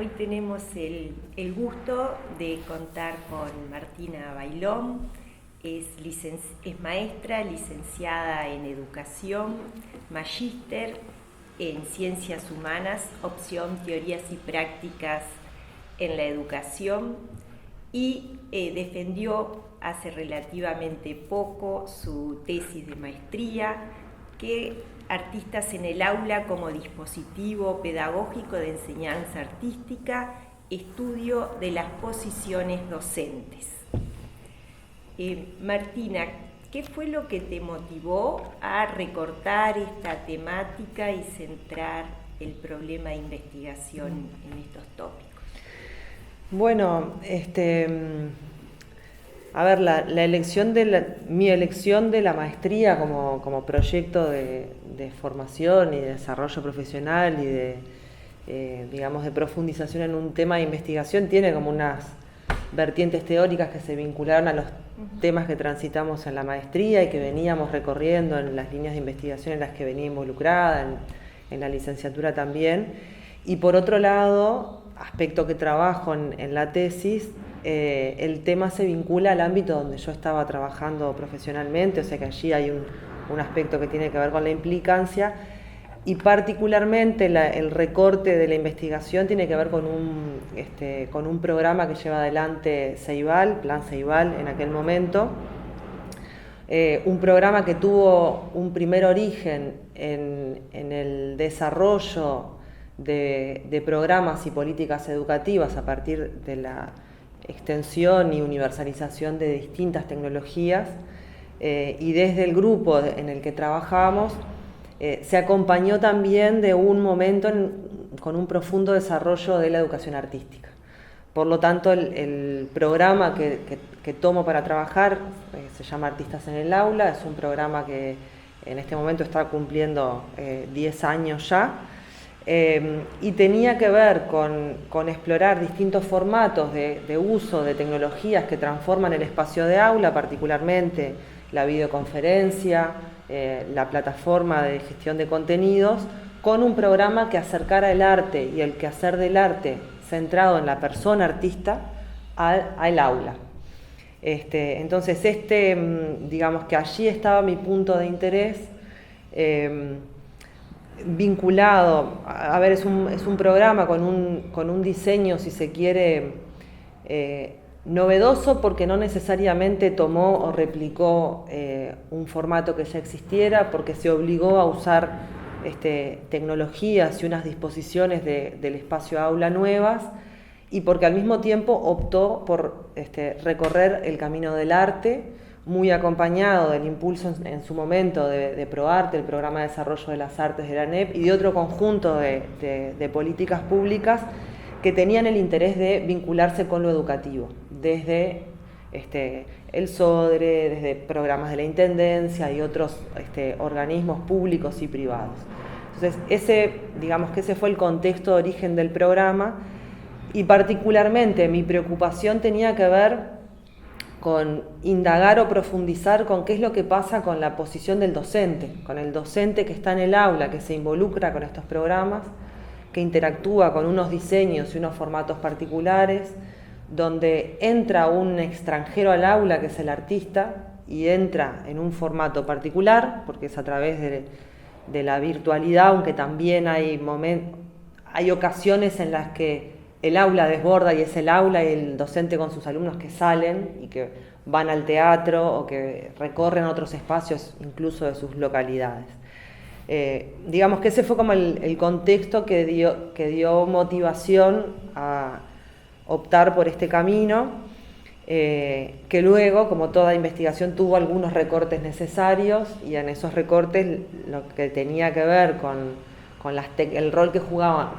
Hoy tenemos el gusto de contar con Martina Bailón. Es maestra, licenciada en Educación, magíster en Ciencias Humanas, opción Teorías y Prácticas en la Educación, y defendió hace relativamente poco su tesis de maestría, que Artistas en el aula como dispositivo pedagógico de enseñanza artística, estudio de las posiciones docentes. Martina, ¿qué fue lo que te motivó a recortar esta temática y centrar el problema de investigación en estos tópicos? Bueno, a ver, mi elección de la maestría como proyecto de formación y de desarrollo profesional y de profundización en un tema de investigación tiene como unas vertientes teóricas que se vincularon a los temas que transitamos en la maestría y que veníamos recorriendo en las líneas de investigación en las que venía involucrada, en la licenciatura también. Y por otro lado, aspecto que trabajo en la tesis, el tema se vincula al ámbito donde yo estaba trabajando profesionalmente, o sea que allí hay un aspecto que tiene que ver con la implicancia, y particularmente el recorte de la investigación tiene que ver con un programa que lleva adelante Ceibal, Plan Ceibal en aquel momento, un programa que tuvo un primer origen en el desarrollo de programas y políticas educativas a partir de la extensión y universalización de distintas tecnologías, y desde el grupo en el que trabajamos se acompañó también de un momento con un profundo desarrollo de la educación artística. Por lo tanto, el programa que tomo para trabajar se llama Artistas en el Aula, es un programa que en este momento está cumpliendo 10 años ya, y tenía que ver con explorar distintos formatos de uso de tecnologías que transforman el espacio de aula, particularmente la videoconferencia, la plataforma de gestión de contenidos, con un programa que acercara el arte y el quehacer del arte centrado en la persona artista al aula. Entonces, digamos que allí estaba mi punto de interés, vinculado, a ver, es un programa con un diseño, si se quiere, novedoso, porque no necesariamente tomó o replicó un formato que ya existiera, porque se obligó a usar tecnologías y unas disposiciones del espacio aula nuevas, y porque al mismo tiempo optó por recorrer el camino del arte, muy acompañado del impulso en su momento de ProArte, el Programa de Desarrollo de las Artes de la ANEP, y de otro conjunto de políticas públicas que tenían el interés de vincularse con lo educativo, desde el SODRE, desde programas de la Intendencia y otros organismos públicos y privados. Entonces, ese fue el contexto de origen del programa, y particularmente mi preocupación tenía que ver con indagar o profundizar con qué es lo que pasa con la posición del docente, con el docente que está en el aula, que se involucra con estos programas, que interactúa con unos diseños y unos formatos particulares, donde entra un extranjero al aula, que es el artista, y entra en un formato particular, porque es a través de la virtualidad, aunque también hay ocasiones en las que el aula desborda y es el aula y el docente con sus alumnos que salen y que van al teatro o que recorren otros espacios incluso de sus localidades. Digamos que ese fue como el contexto que dio motivación a optar por este camino, que luego, como toda investigación, tuvo algunos recortes necesarios, y en esos recortes lo que tenía que ver con el rol que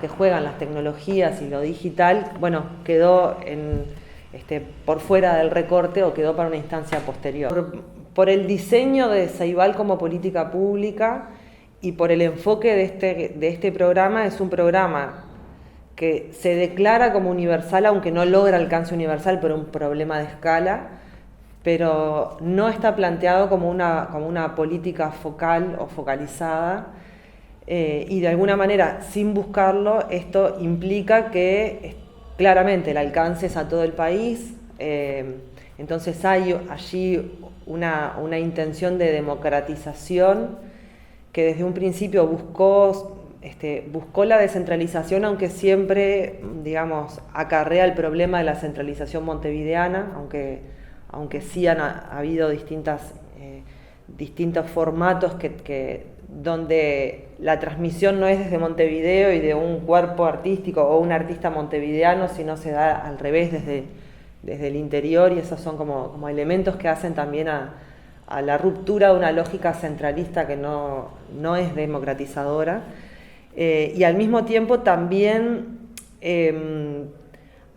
juegan las tecnologías y lo digital, bueno, quedó por fuera del recorte o quedó para una instancia posterior. Por el diseño de Ceibal como política pública y por el enfoque de este programa, es un programa que se declara como universal, aunque no logra alcance universal por un problema de escala, pero no está planteado como una política focal o focalizada, y de alguna manera, sin buscarlo, esto implica que claramente el alcance es a todo el país, entonces hay allí una intención de democratización que desde un principio buscó la descentralización, aunque siempre, digamos, acarrea el problema de la centralización montevideana, aunque sí han habido distintos formatos donde la transmisión no es desde Montevideo y de un cuerpo artístico o un artista montevideano, sino se da al revés desde el interior, y esos son como elementos que hacen también a la ruptura de una lógica centralista que no es democratizadora. Y al mismo tiempo también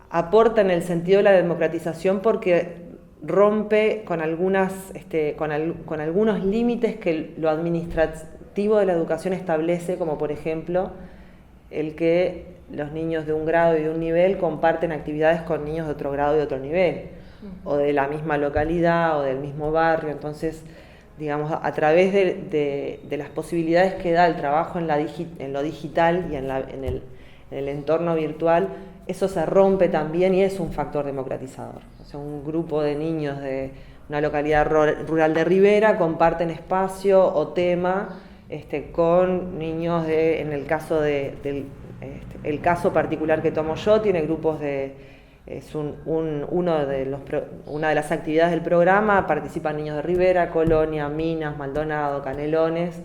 aporta en el sentido de la democratización porque rompe con algunos límites que lo administrativo de la educación establece, como por ejemplo el que los niños de un grado y de un nivel comparten actividades con niños de otro grado y de otro nivel, o de la misma localidad o del mismo barrio. Entonces, digamos, a través de las posibilidades que da el trabajo en lo digital y en el entorno virtual, eso se rompe también y es un factor democratizador. O sea, un grupo de niños de una localidad rural de Rivera comparten espacio o tema con niños en el caso el caso particular que tomo yo, tiene grupos una de las actividades del programa, participan niños de Rivera, Colonia, Minas, Maldonado, Canelones.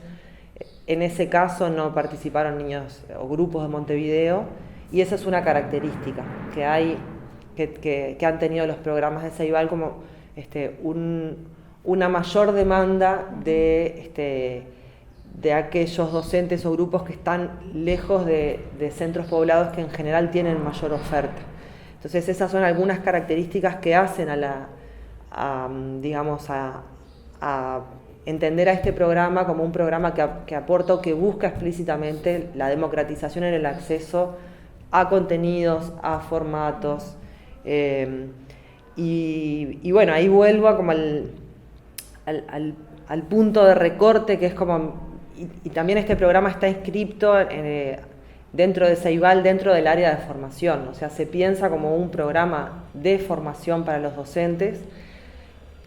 En ese caso no participaron niños o grupos de Montevideo, y esa es una característica que hay, que han tenido los programas de Ceibal, como una mayor demanda de aquellos docentes o grupos que están lejos de centros poblados que en general tienen mayor oferta. Entonces esas son algunas características que hacen a entender a este programa como un programa que aporta o que busca explícitamente la democratización en el acceso a contenidos, a formatos, y bueno, ahí vuelvo como al punto de recorte, que es como, y también este programa está inscripto dentro de Ceibal, dentro del área de formación, o sea, se piensa como un programa de formación para los docentes,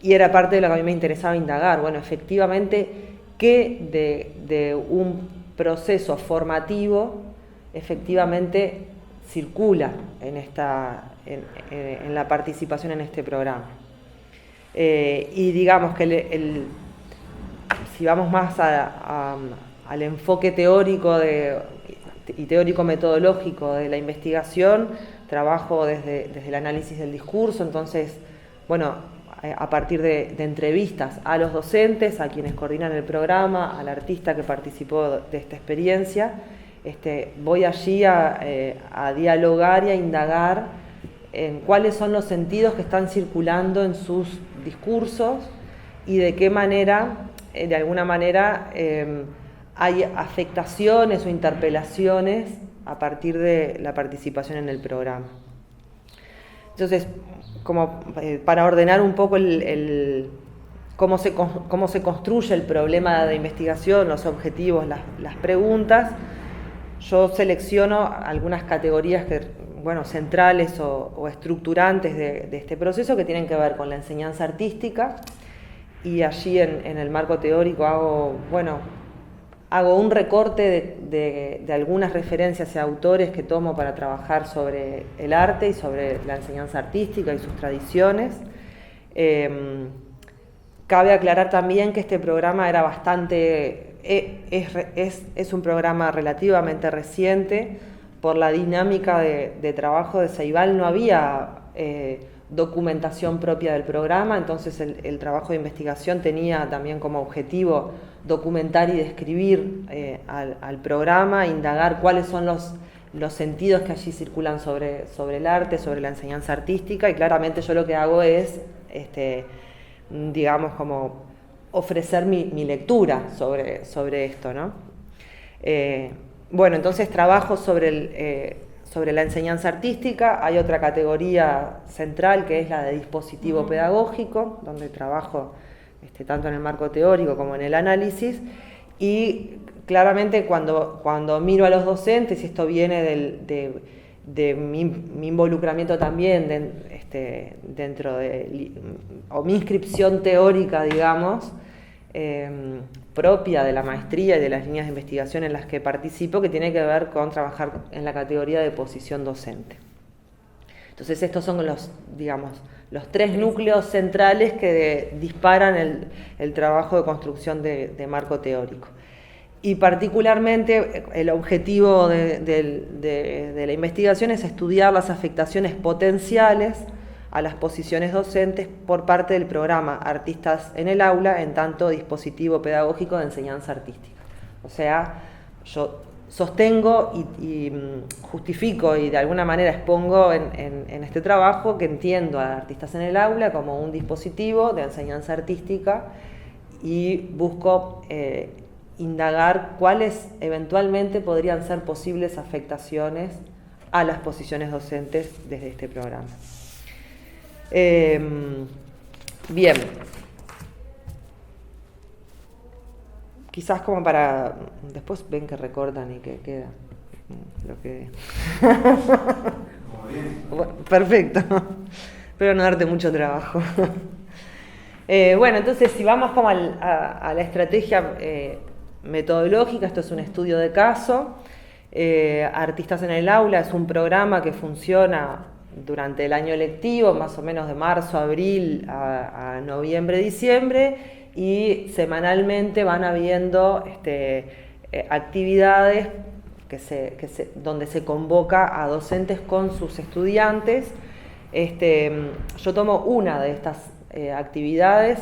y era parte de lo que a mí me interesaba indagar. Bueno, efectivamente, ¿qué de un proceso formativo efectivamente circula en la participación en este programa? Y digamos que si vamos más al enfoque teórico y teórico-metodológico de la investigación, trabajo desde el análisis del discurso. Entonces, bueno, a partir de entrevistas a los docentes, a quienes coordinan el programa, al artista que participó de esta experiencia, voy allí a dialogar y a indagar en cuáles son los sentidos que están circulando en sus discursos y de qué manera, de alguna manera, hay afectaciones o interpelaciones a partir de la participación en el programa. Entonces, como para ordenar un poco cómo se construye el problema de investigación, los objetivos, las preguntas, yo selecciono algunas categorías centrales o estructurantes de este proceso, que tienen que ver con la enseñanza artística, y allí en el marco teórico hago un recorte de algunas referencias y autores que tomo para trabajar sobre el arte y sobre la enseñanza artística y sus tradiciones. Cabe aclarar también que este programa era es un programa relativamente reciente. Por la dinámica de trabajo de Ceibal no había documentación propia del programa, entonces el trabajo de investigación tenía también como objetivo documentar y describir al programa, indagar cuáles son los sentidos que allí circulan sobre el arte, sobre la enseñanza artística, y claramente yo lo que hago es, como ofrecer mi lectura sobre esto, ¿no? Entonces trabajo sobre la enseñanza artística. Hay otra categoría central que es la de dispositivo pedagógico, donde trabajo tanto en el marco teórico como en el análisis, y claramente cuando miro a los docentes, y esto viene de mi involucramiento también dentro o mi inscripción teórica, digamos, propia de la maestría y de las líneas de investigación en las que participo, que tiene que ver con trabajar en la categoría de posición docente. Entonces estos son los 3 núcleos centrales que disparan el trabajo de construcción de marco teórico. Y particularmente el objetivo de la investigación es estudiar las afectaciones potenciales a las posiciones docentes por parte del programa Artistas en el Aula, en tanto dispositivo pedagógico de enseñanza artística. O sea, yo sostengo y justifico y de alguna manera expongo en este trabajo que entiendo a Artistas en el Aula como un dispositivo de enseñanza artística y busco indagar cuáles eventualmente podrían ser posibles afectaciones a las posiciones docentes desde este programa. Bien, quizás como para... Después ven que recortan y que queda lo que... Perfecto, espero no darte mucho trabajo. Bueno, entonces si vamos como a la estrategia metodológica, esto es un estudio de caso. Artistas en el Aula es un programa que funciona durante el año lectivo, más o menos de marzo, abril a noviembre, diciembre, y semanalmente van habiendo actividades donde se convoca a docentes con sus estudiantes. Yo tomo una de estas actividades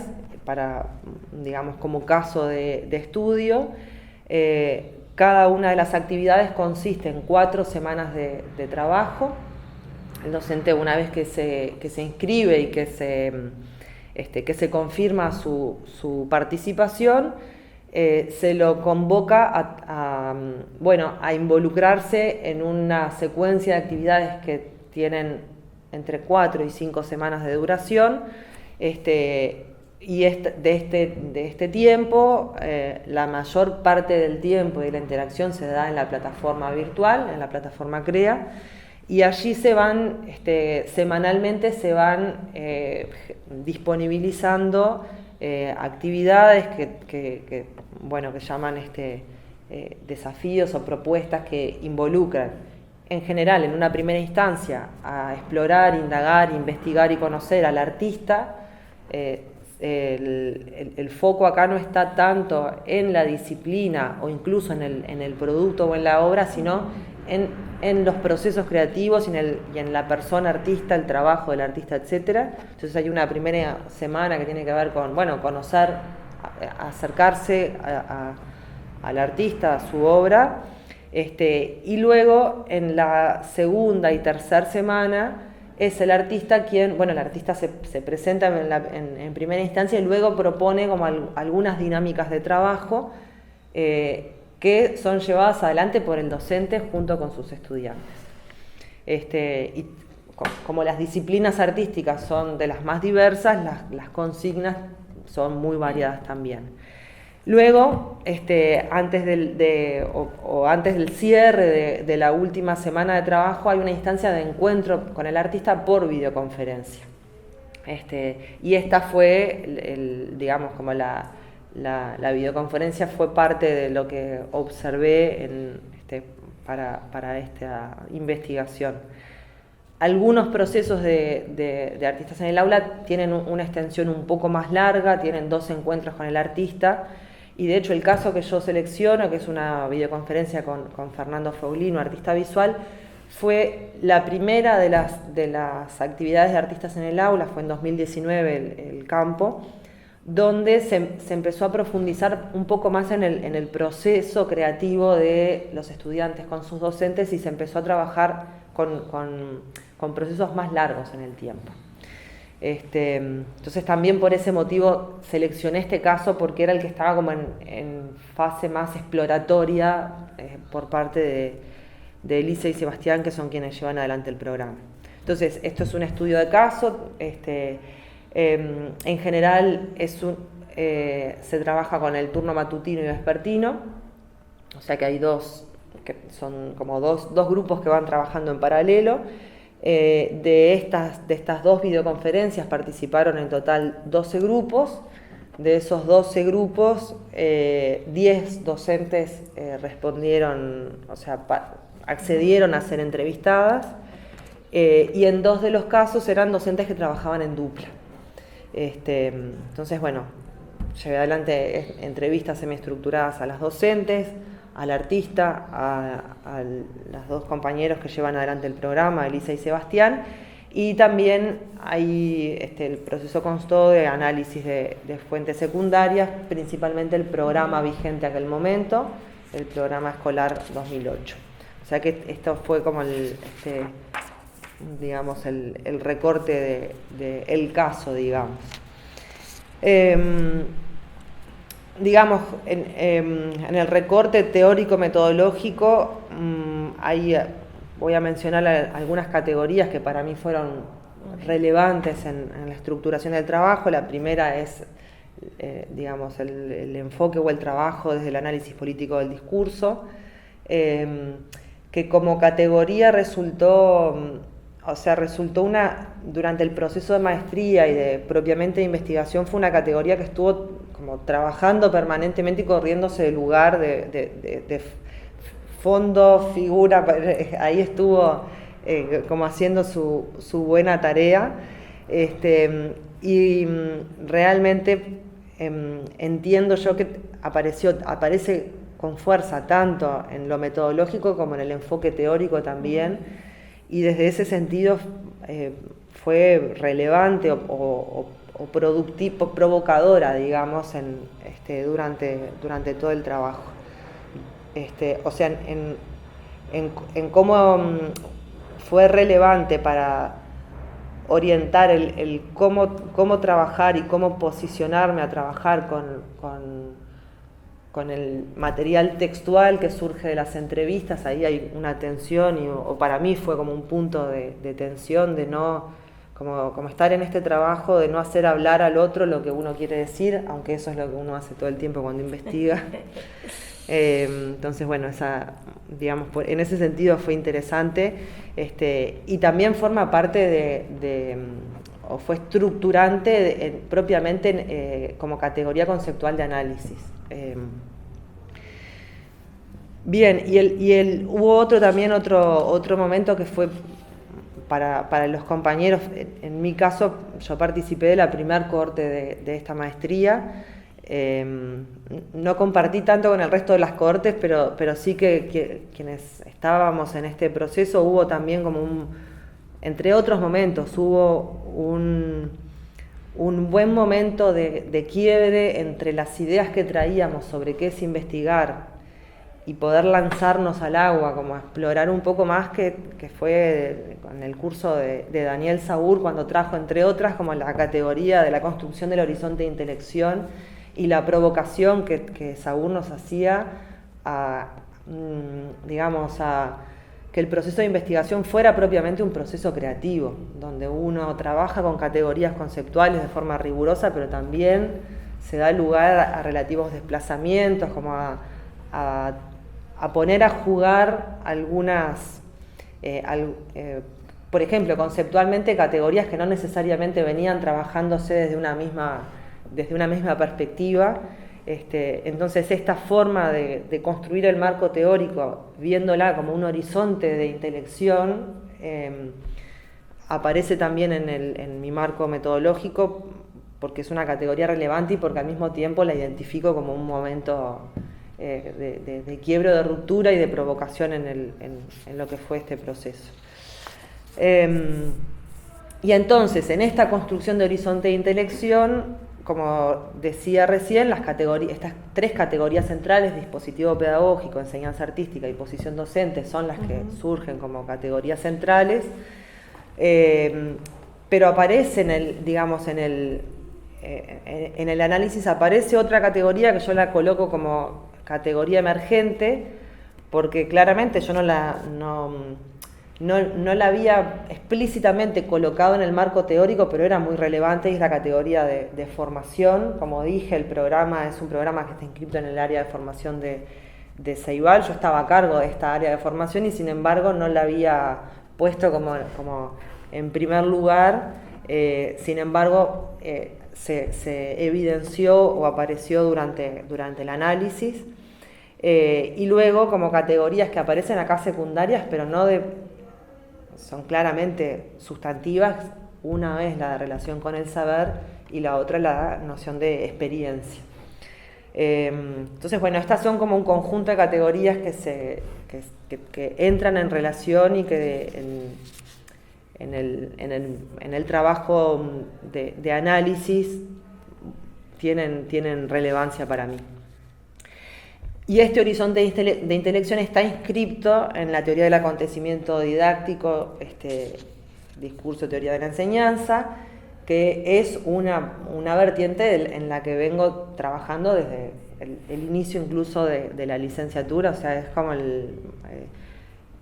digamos, como caso de estudio. Cada una de las actividades consiste en 4 semanas de trabajo. El docente, una vez que se inscribe y que se confirma su participación, se lo convoca a involucrarse en una secuencia de actividades que tienen entre 4 y 5 semanas de duración. Y de este tiempo, la mayor parte del tiempo y de la interacción se da en la plataforma virtual, en la plataforma CREA, y allí semanalmente se van disponibilizando actividades que llaman desafíos o propuestas que involucran, en general, en una primera instancia, a explorar, indagar, investigar y conocer al artista. El foco acá no está tanto en la disciplina o incluso en el producto o en la obra, sino en los procesos creativos y en la persona artista, el trabajo del artista, etc. Entonces hay una primera semana que tiene que ver con conocer, acercarse al artista, a su obra, y luego en la segunda y tercera semana es el artista quien, el artista se presenta en primera instancia y luego propone como algunas dinámicas de trabajo que son llevadas adelante por el docente junto con sus estudiantes. Y como las disciplinas artísticas son de las más diversas, las consignas son muy variadas también. Luego, antes del cierre de la última semana de trabajo, hay una instancia de encuentro con el artista por videoconferencia. Y esta fue, digamos, como la videoconferencia fue parte de lo que observé para esta investigación. Algunos procesos de Artistas en el Aula tienen una extensión un poco más larga, tienen 2 encuentros con el artista. Y de hecho el caso que yo selecciono, que es una videoconferencia con Fernando Foulino, artista visual, fue la primera de las actividades de Artistas en el Aula, fue en 2019 el campo, donde se empezó a profundizar un poco más en el proceso creativo de los estudiantes con sus docentes y se empezó a trabajar con procesos más largos en el tiempo. Entonces también por ese motivo seleccioné este caso porque era el que estaba como en fase más exploratoria por parte de Elisa y Sebastián, que son quienes llevan adelante el programa. Entonces esto es un estudio de caso, en general se trabaja con el turno matutino y vespertino, sea que hay que son como dos grupos que van trabajando en paralelo. De estas 2 videoconferencias participaron en total 12 grupos. De esos 12 grupos, 10 docentes respondieron, o sea, accedieron a ser entrevistadas, y en 2 de los casos eran docentes que trabajaban en dupla. Entonces, bueno, llevé adelante entrevistas semiestructuradas a las docentes, al artista, a los 2 compañeros que llevan adelante el programa, Elisa y Sebastián, y también ahí el proceso constó de análisis de fuentes secundarias, principalmente el programa vigente aquel momento, el programa escolar 2008. O sea que esto fue como digamos, el recorte del caso, digamos. Digamos, en el recorte teórico-metodológico, ahí voy a mencionar algunas categorías que para mí fueron relevantes en la estructuración del trabajo. La primera es, digamos, el enfoque o el trabajo desde el análisis político del discurso, que como categoría resultó durante el proceso de maestría y de propiamente de investigación, fue una categoría que estuvo como trabajando permanentemente y corriéndose de lugar, de fondo, figura, ahí estuvo como haciendo su buena tarea, y realmente entiendo yo que aparece con fuerza tanto en lo metodológico como en el enfoque teórico también, y desde ese sentido fue relevante o provocadora, digamos, durante todo el trabajo. O sea, en cómo fue relevante para orientar el cómo trabajar y cómo posicionarme a trabajar con el material textual que surge de las entrevistas. Ahí hay una tensión, o para mí fue como un punto de tensión, de no, como estar en este trabajo, de no hacer hablar al otro lo que uno quiere decir, aunque eso es lo que uno hace todo el tiempo cuando investiga. Entonces, bueno, digamos, en ese sentido fue interesante, y también forma parte o fue estructurante propiamente como categoría conceptual de análisis. Bien, hubo otro momento que fue para los compañeros. En mi caso, yo participé de la primer cohorte de esta maestría. No compartí tanto con el resto de las cohortes, pero sí que quienes estábamos en este proceso, hubo también como entre otros momentos, hubo un buen momento de quiebre entre las ideas que traíamos sobre qué es investigar y poder lanzarnos al agua, como a explorar un poco más, que fue con el curso de Daniel Saúl, cuando trajo, entre otras, como la categoría de la construcción del horizonte de intelección y la provocación que Saúl nos hacía digamos, a que el proceso de investigación fuera propiamente un proceso creativo, donde uno trabaja con categorías conceptuales de forma rigurosa, pero también se da lugar a relativos desplazamientos, como a poner a jugar algunas, por ejemplo, conceptualmente, categorías que no necesariamente venían trabajándose desde una misma perspectiva. Entonces, esta forma de construir el marco teórico, viéndola como un horizonte de intelección, aparece también en mi marco metodológico, porque es una categoría relevante y porque al mismo tiempo la identifico como un momento de quiebre, de ruptura y de provocación en lo que fue este proceso. Y entonces, en esta construcción de horizonte de intelección, como decía recién, estas 3 categorías centrales, dispositivo pedagógico, enseñanza artística y posición docente, son las que surgen como categorías centrales, pero aparece en el análisis aparece otra categoría que yo la coloco como categoría emergente, porque claramente yo no la había explícitamente colocado en el marco teórico, pero era muy relevante, y es la categoría de formación. Como dije, el programa es un programa que está inscrito en el área de formación de de Ceibal. Yo estaba a cargo de esta área de formación y sin embargo no la había puesto como en primer lugar. Sin embargo, se evidenció o apareció durante el análisis. Y luego como categorías que aparecen acá secundarias, pero son claramente sustantivas. Una es la de relación con el saber y la otra la noción de experiencia. Entonces, bueno, estas son como un conjunto de categorías que entran en relación y que en el trabajo de análisis tienen relevancia para mí. Y este horizonte de intelección está inscripto en la teoría del acontecimiento didáctico, discurso teoría de la enseñanza, que es una vertiente en la que vengo trabajando desde el inicio incluso de la licenciatura. O sea, es como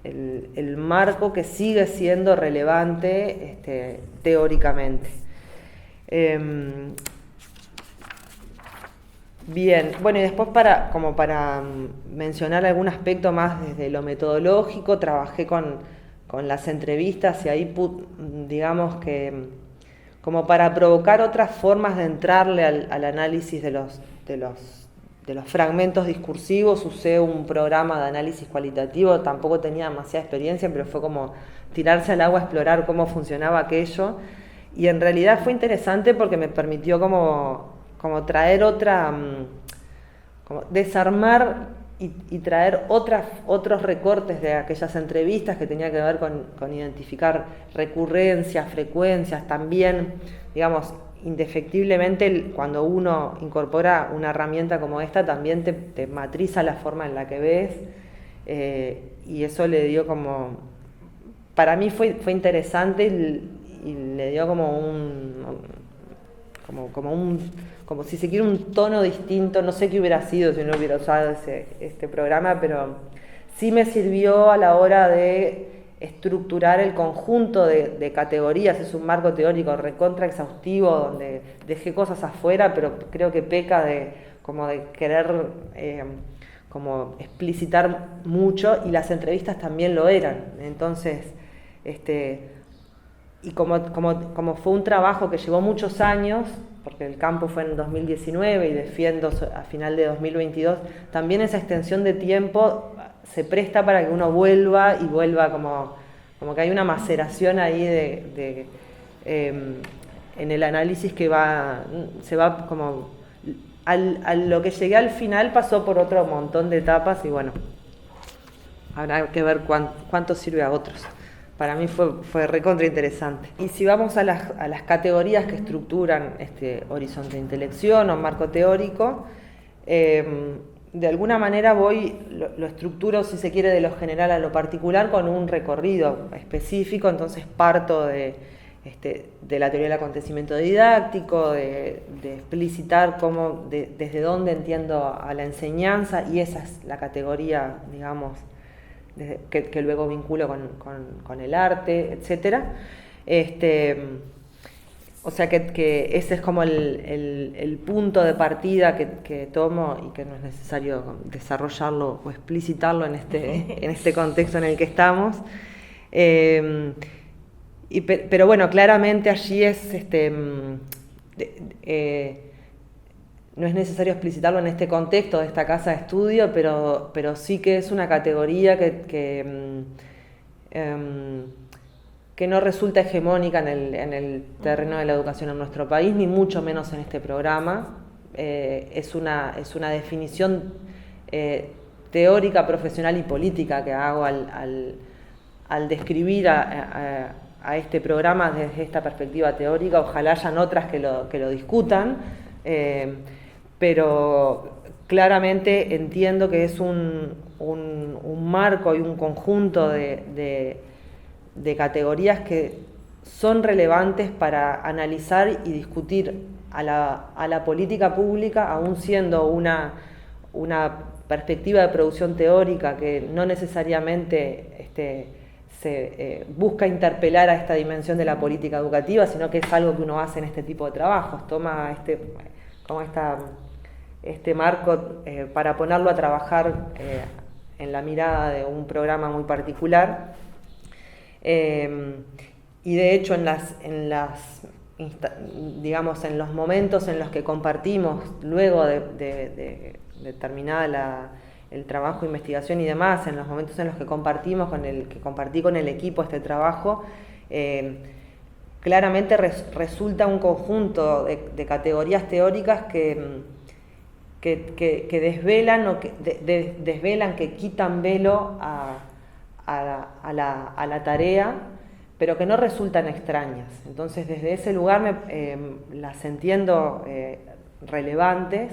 el marco que sigue siendo relevante teóricamente. Bien, bueno, y después para mencionar algún aspecto más desde lo metodológico, trabajé con las entrevistas y ahí digamos que como para provocar otras formas de entrarle al análisis de los fragmentos discursivos, usé un programa de análisis cualitativo. Tampoco tenía demasiada experiencia, pero fue como tirarse al agua a explorar cómo funcionaba aquello, y en realidad fue interesante porque me permitió como traer como desarmar y traer otros recortes de aquellas entrevistas que tenía que ver con identificar recurrencias, frecuencias. También, digamos, indefectiblemente cuando uno incorpora una herramienta como esta, también te matriza la forma en la que ves, y eso le dio para mí fue interesante y le dio como si se quiere un tono distinto. No sé qué hubiera sido si no hubiera usado este programa, pero sí me sirvió a la hora de estructurar el conjunto de categorías. Es un marco teórico recontra exhaustivo donde dejé cosas afuera, pero creo que peca de querer como explicitar mucho, y las entrevistas también lo eran. Entonces, y como fue un trabajo que llevó muchos años, porque el campo fue en 2019 y defiendo a final de 2022, también esa extensión de tiempo se presta para que uno vuelva como que hay una maceración ahí en el análisis que se va como a lo que llegué al final. Pasó por otro montón de etapas y bueno, habrá que ver cuánto sirve a otros. Para mí fue recontra interesante. Y si vamos a las categorías que estructuran este horizonte de intelección o marco teórico, de alguna manera lo estructuro, si se quiere, de lo general a lo particular con un recorrido específico. Entonces parto de la teoría del acontecimiento didáctico, de explicitar desde dónde entiendo a la enseñanza, y esa es la categoría, digamos, que luego vinculo con el arte, etcétera. O sea que ese es como el punto de partida que tomo, y que no es necesario desarrollarlo o explicitarlo en este contexto en el que estamos. Pero bueno, claramente allí no es necesario explicitarlo en este contexto de esta casa de estudio, pero sí que es una categoría que no resulta hegemónica en el terreno de la educación en nuestro país, ni mucho menos en este programa. Es una definición teórica, profesional y política que hago al describir a este programa desde esta perspectiva teórica. Ojalá hayan otras que lo discutan, pero claramente entiendo que es un marco y un conjunto de categorías que son relevantes para analizar y discutir a la política pública, aún siendo una perspectiva de producción teórica que no necesariamente se busca interpelar a esta dimensión de la política educativa, sino que es algo que uno hace en este tipo de trabajos. Toma este marco para ponerlo a trabajar en la mirada de un programa muy particular. Y de hecho digamos, en los momentos en los que compartimos, luego de terminada el trabajo de investigación y demás, en los momentos en los que compartí con el equipo este trabajo, claramente resulta un conjunto de categorías teóricas que desvelan desvelan, que quitan velo a la tarea, pero que no resultan extrañas. Entonces, desde ese lugar las entiendo relevantes,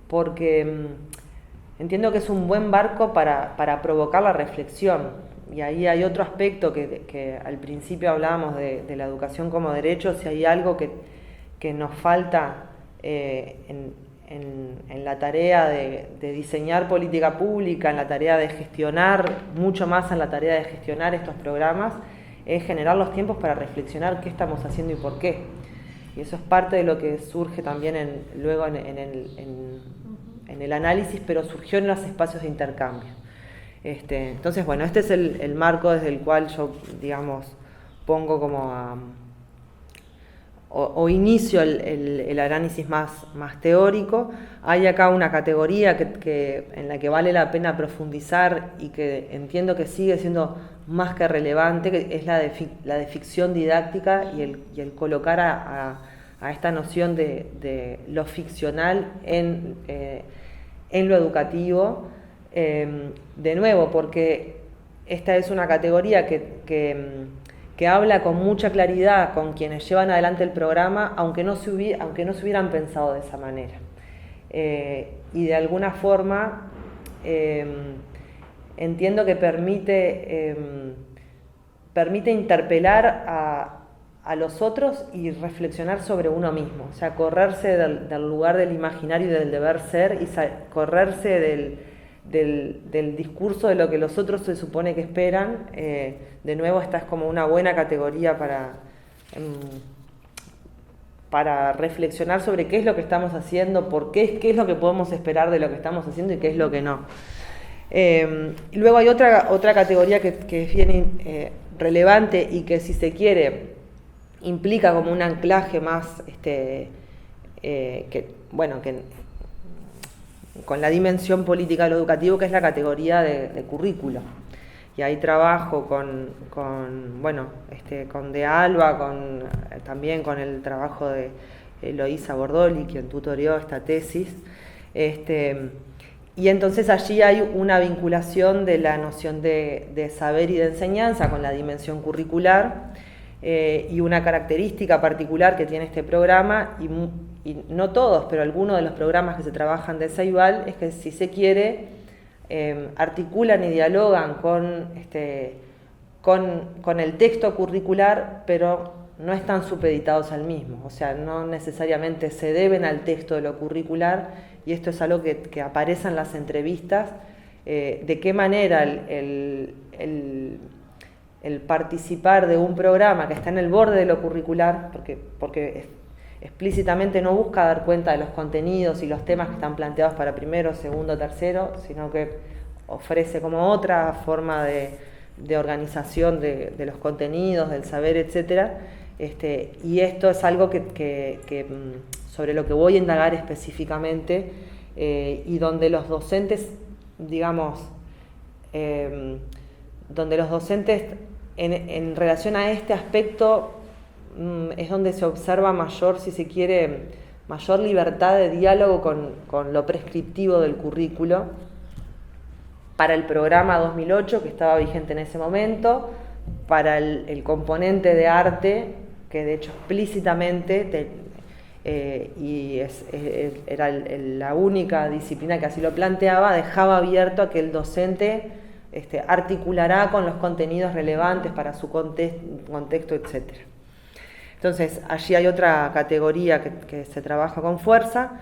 porque entiendo que es un buen barco para provocar la reflexión. Y ahí hay otro aspecto que al principio hablábamos de la educación como derecho. Si hay algo que nos falta en la tarea de diseñar política pública, en la tarea de gestionar, mucho más en la tarea de gestionar estos programas, es generar los tiempos para reflexionar qué estamos haciendo y por qué. Y eso es parte de lo que surge también luego en el análisis, pero surgió en los espacios de intercambio. Entonces, bueno, este es el marco desde el cual yo, digamos, pongo como o inicio el análisis más teórico. Hay acá una categoría en la que vale la pena profundizar y que entiendo que sigue siendo más que relevante, que es la de ficción didáctica y el colocar a esta noción de lo ficcional en lo educativo, de nuevo, porque esta es una categoría que habla con mucha claridad con quienes llevan adelante el programa, aunque no se hubieran pensado de esa manera. Y de alguna forma entiendo que permite interpelar a los otros y reflexionar sobre uno mismo, o sea, correrse del lugar del imaginario y del deber ser, y correrse del discurso de lo que los otros se supone que esperan. De nuevo, esta es como una buena categoría para reflexionar sobre qué es lo que estamos haciendo, qué es lo que podemos esperar de lo que estamos haciendo y qué es lo que no. Y luego hay otra categoría que es bien relevante y que, si se quiere, implica como un anclaje más con la dimensión política de lo educativo, que es la categoría de currículo. Y ahí trabajo con De Alba, también con el trabajo de Eloísa Bordoli, quien tutorió esta tesis. Y entonces allí hay una vinculación de la noción de saber y de enseñanza con la dimensión curricular, y una característica particular que tiene este programa, y no todos, pero algunos de los programas que se trabajan de Ceibal, es que, si se quiere, articulan y dialogan con el texto curricular, pero no están supeditados al mismo, o sea, no necesariamente se deben al texto de lo curricular, y esto es algo que aparece en las entrevistas, de qué manera el participar de un programa que está en el borde de lo curricular, porque explícitamente no busca dar cuenta de los contenidos y los temas que están planteados para primero, segundo, tercero, sino que ofrece como otra forma de organización de los contenidos, del saber, etc. Y esto es algo sobre lo que voy a indagar específicamente, y donde los docentes, digamos, en relación a este aspecto, es donde se observa mayor, si se quiere, mayor libertad de diálogo con lo prescriptivo del currículo para el programa 2008, que estaba vigente en ese momento, para el componente de arte, que de hecho explícitamente era la única disciplina que así lo planteaba, dejaba abierto a que el docente articulará con los contenidos relevantes para su contexto, etc. Entonces, allí hay otra categoría que se trabaja con fuerza.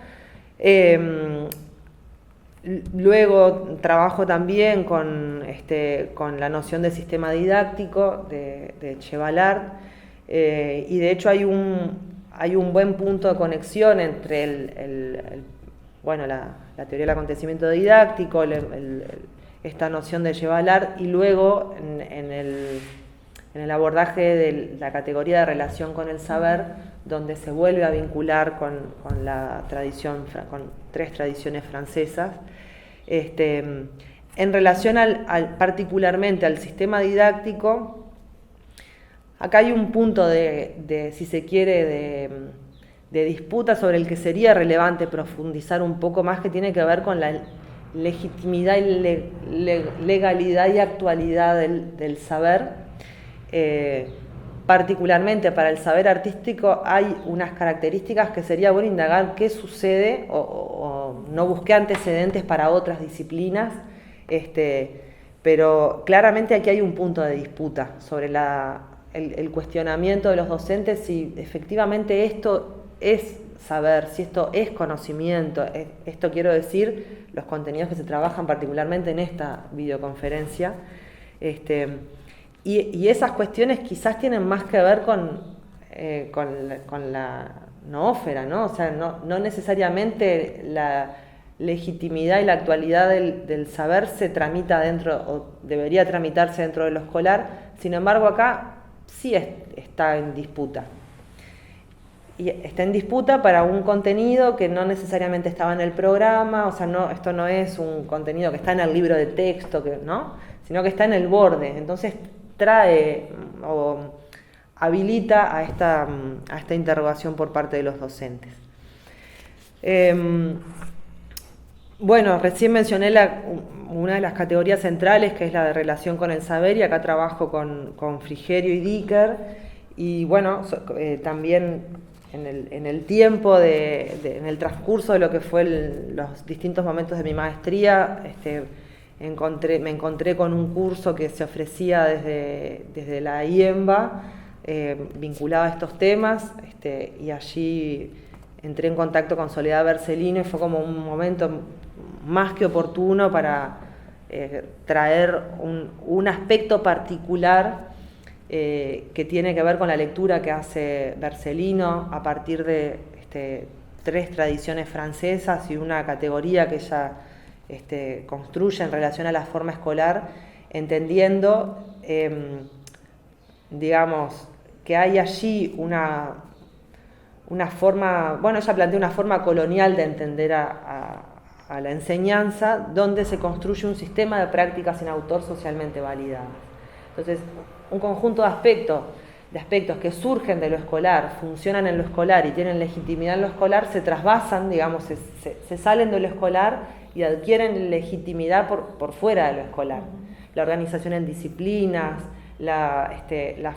Luego trabajo también con la noción de sistema didáctico de Chevalard, y de hecho hay un buen punto de conexión entre la teoría del acontecimiento didáctico, esta noción de llevar y luego en el abordaje de la categoría de relación con el saber, donde se vuelve a vincular con la tradición, con 3 tradiciones francesas, en relación particularmente al sistema didáctico. Acá hay un punto si se quiere, de disputa sobre el que sería relevante profundizar un poco más, que tiene que ver con la legitimidad y legalidad y actualidad del saber. Particularmente para el saber artístico hay unas características que sería bueno indagar qué sucede, o no busqué antecedentes para otras disciplinas, pero claramente aquí hay un punto de disputa sobre el cuestionamiento de los docentes si efectivamente esto es saber, si esto es conocimiento. Esto quiero decir, los contenidos que se trabajan particularmente en esta videoconferencia. Y esas cuestiones quizás tienen más que ver con la noósfera, ¿no? O sea, no necesariamente la legitimidad y la actualidad del saber se tramita dentro, o debería tramitarse dentro de lo escolar. Sin embargo, acá sí está en disputa. Y está en disputa para un contenido que no necesariamente estaba en el programa, o sea, esto no es un contenido que está en el libro de texto, ¿no? Sino que está en el borde. Entonces trae o habilita a esta interrogación por parte de los docentes. Recién mencioné una de las categorías centrales, que es la de relación con el saber, y acá trabajo con Frigerio y Dicker, y también en el tiempo, en el transcurso de lo que fue los distintos momentos de mi maestría, me encontré con un curso que se ofrecía desde la IEMBA, vinculado a estos temas, y allí entré en contacto con Soledad Bercelino, y fue como un momento más que oportuno para traer un aspecto particular que tiene que ver con la lectura que hace Bercelino a partir de 3 tradiciones francesas y una categoría que ella construye en relación a la forma escolar, entendiendo, que hay allí una forma, ella plantea una forma colonial de entender a la enseñanza, donde se construye un sistema de prácticas en autor socialmente validadas. Entonces, un conjunto de aspectos que surgen de lo escolar, funcionan en lo escolar y tienen legitimidad en lo escolar, se trasvasan, se salen de lo escolar y adquieren legitimidad por fuera de lo escolar. La organización en disciplinas, la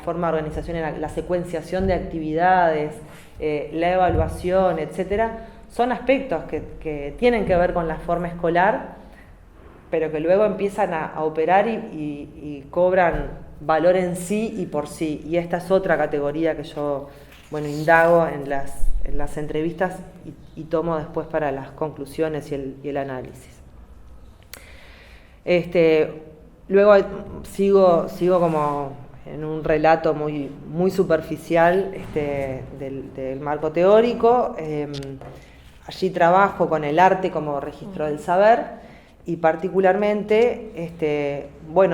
forma de organización, la secuenciación de actividades, la evaluación, etcétera, son aspectos que tienen que ver con la forma escolar, pero que luego empiezan a operar y cobran valor en sí y por sí. Y esta es otra categoría que yo indago en las entrevistas y tomo después para las conclusiones y el análisis. Luego sigo como en un relato muy superficial del marco teórico. Allí trabajo con el arte como registro del saber, y particularmente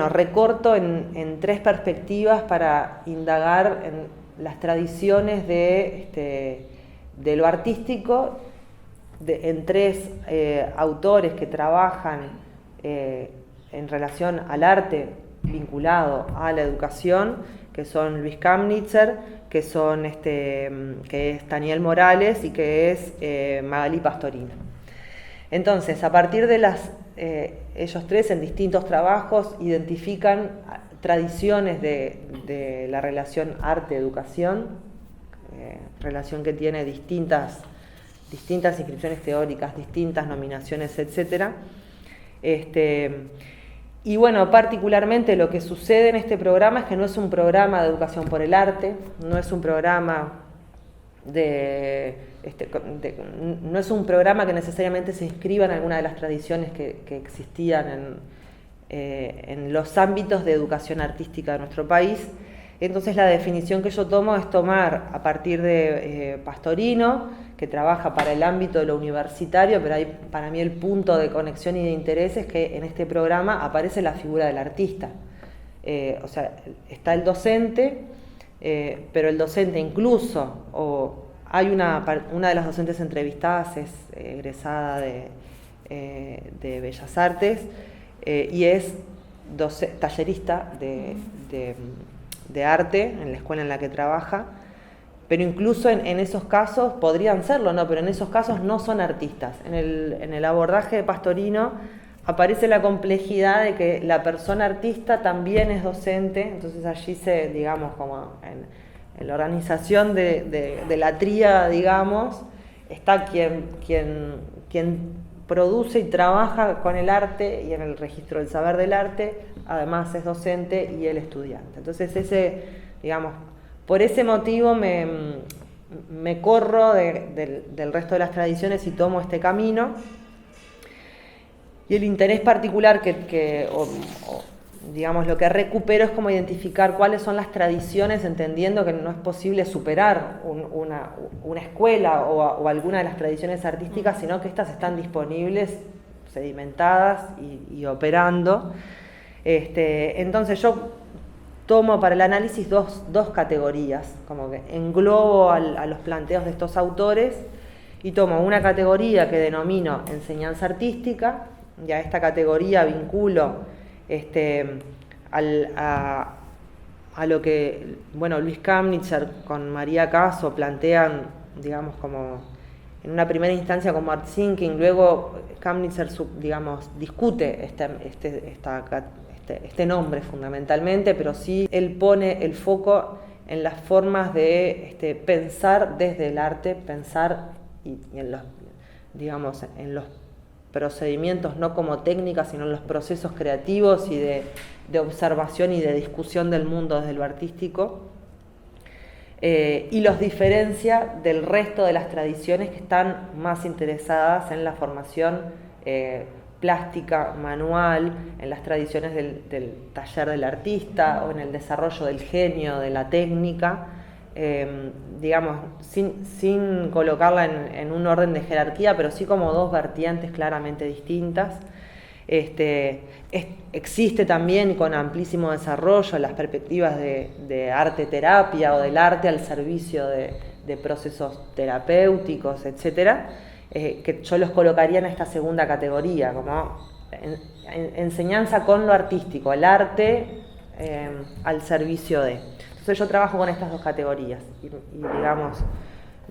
recorto en 3 perspectivas para indagar en las tradiciones de lo artístico, en 3 autores que trabajan en relación al arte vinculado a la educación, que son Luis Kamnitzer, que es Daniel Morales y que es Magalí Pastorino. Entonces, a partir de ellos 3 en distintos trabajos identifican tradiciones de la relación arte-educación, relación que tiene distintas inscripciones teóricas, distintas nominaciones, etc. Y particularmente lo que sucede en este programa es que no es un programa de educación por el arte, no es un programa no es un programa que necesariamente se inscriba en alguna de las tradiciones que existían en los ámbitos de educación artística de nuestro país, Entonces la definición que yo tomo es tomar a partir de Pastorino, que trabaja para el ámbito de lo universitario, pero hay para mí el punto de conexión y de interés es que en este programa aparece la figura del artista. O sea, está el docente, pero el docente incluso, o hay una de las docentes entrevistadas es egresada de Bellas Artes y es tallerista de arte en la escuela en la que trabaja, pero incluso en esos casos podrían serlo, ¿no? Pero en esos casos no son artistas. En el abordaje de Pastorino aparece la complejidad de que la persona artista también es docente, entonces allí digamos, como en la organización de la tríada, digamos, está quien produce y trabaja con el arte y en el registro del saber del arte, además es docente y el estudiante. Entonces digamos, por ese motivo me corro del resto de las tradiciones y tomo este camino. Y el interés particular digamos, lo que recupero es como identificar cuáles son las tradiciones, entendiendo que no es posible superar una escuela o alguna de las tradiciones artísticas, sino que estas están disponibles, sedimentadas y operando. Entonces yo tomo para el análisis dos categorías, como que englobo a los planteos de estos autores y tomo una categoría que denomino enseñanza artística, y a esta categoría vinculo a lo que, bueno, Luis Kamnitzer con María Caso plantean, digamos, como en una primera instancia como art thinking, luego Kamnitzer, digamos, discute este nombre fundamentalmente, pero sí él pone el foco en las formas de pensar desde el arte, pensar y en los, digamos, en los procedimientos no como técnicas, sino en los procesos creativos y de observación y de discusión del mundo desde lo artístico, y los diferencia del resto de las tradiciones que están más interesadas en la formación plástica, manual, en las tradiciones del taller del artista o en el desarrollo del genio, de la técnica, digamos, sin colocarla en un orden de jerarquía, pero sí como dos vertientes claramente distintas. Existe también con amplísimo desarrollo las perspectivas de arte-terapia o del arte al servicio de procesos terapéuticos, etcétera, que yo los colocaría en esta segunda categoría, como enseñanza con lo artístico, el arte al servicio de. Entonces yo trabajo con estas dos categorías y digamos,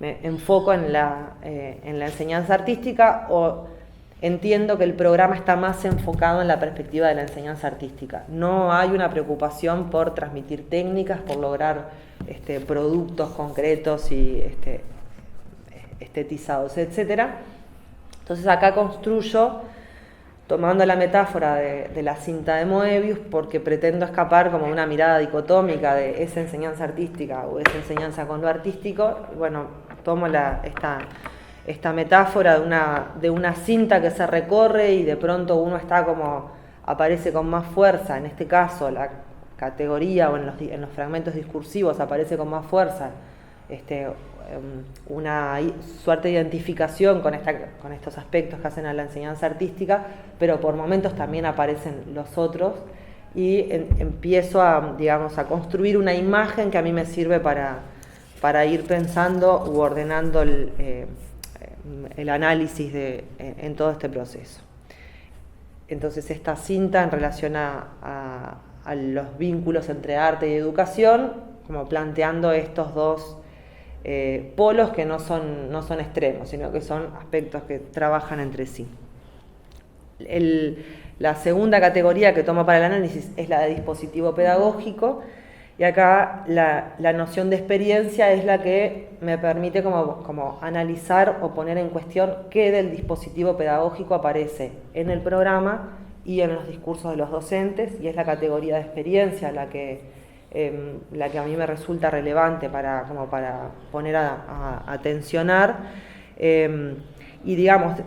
me enfoco en la enseñanza artística, o entiendo que el programa está más enfocado en la perspectiva de la enseñanza artística. No hay una preocupación por transmitir técnicas, por lograr productos concretos y estetizados, etcétera. Entonces acá construyo tomando la metáfora de la cinta de Moebius, porque pretendo escapar como una mirada dicotómica de esa enseñanza artística o esa enseñanza con lo artístico. Bueno, tomo esta metáfora de una cinta que se recorre y de pronto uno aparece con más fuerza, en este caso la categoría o en los fragmentos discursivos aparece con más fuerza una suerte de identificación con estos aspectos que hacen a la enseñanza artística, pero por momentos también aparecen los otros y empiezo a construir una imagen que a mí me sirve para ir pensando u ordenando el análisis en todo este proceso. Entonces esta cinta en relación a los vínculos entre arte y educación, como planteando estos dos polos que no son extremos, sino que son aspectos que trabajan entre sí. La segunda categoría que tomo para el análisis es la de dispositivo pedagógico, y acá la noción de experiencia es la que me permite como analizar o poner en cuestión qué del dispositivo pedagógico aparece en el programa y en los discursos de los docentes, y es la categoría de experiencia la que a mí me resulta relevante para poner a tensionar. Y digamos,